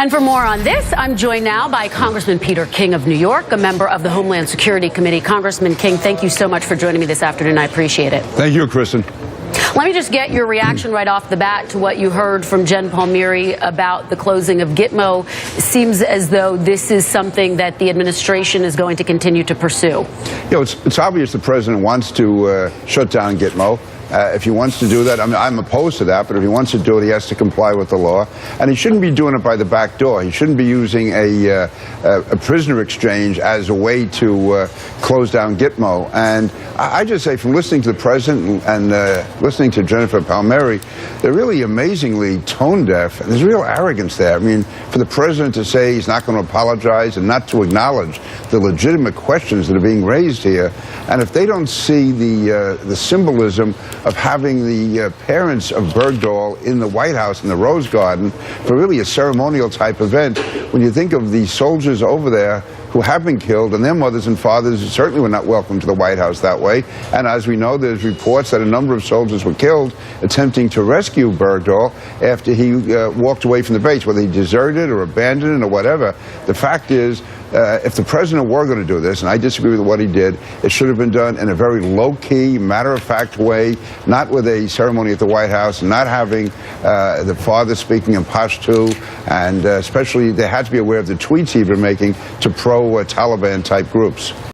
And for more on this, I'm joined now by Congressman Peter King of New York, a member of the Homeland Security Committee. Congressman King, thank you so much for joining me this afternoon. I appreciate it. Thank you, Kristen. Let me just get your reaction right off the bat to what you heard from Jen Palmieri about the closing of Gitmo. It seems as though this is something that the administration is going to continue to pursue. You know, it's obvious the president wants to shut down Gitmo. If he wants to do that, I'm opposed to that, but if he wants to do it, he has to comply with the law. And he shouldn't be doing it by the back door. He shouldn't be using a prisoner exchange as a way to close down Gitmo. And I just say, from listening to the president and listening to Jennifer Palmieri, they're really amazingly tone deaf. There's real arrogance there. I mean, for the president to say he's not going to apologize and not to acknowledge the legitimate questions that are being raised here, and if they don't see the symbolism of having the parents of Bergdahl in the White House in the Rose Garden for really a ceremonial type event, when you think of the soldiers over there who have been killed, and their mothers and fathers certainly were not welcome to the White House that way. And as we know, there's reports that a number of soldiers were killed attempting to rescue Bergdahl after he walked away from the base, whether he deserted or abandoned it or whatever. The fact is, if the president were going to do this, and I disagree with what he did, it should have been done in a very low-key, matter-of-fact way, not with a ceremony at the White House, not having the father speaking in Pashto, and especially they had to be aware of the tweets he'd been making to pro-Taliban-type groups.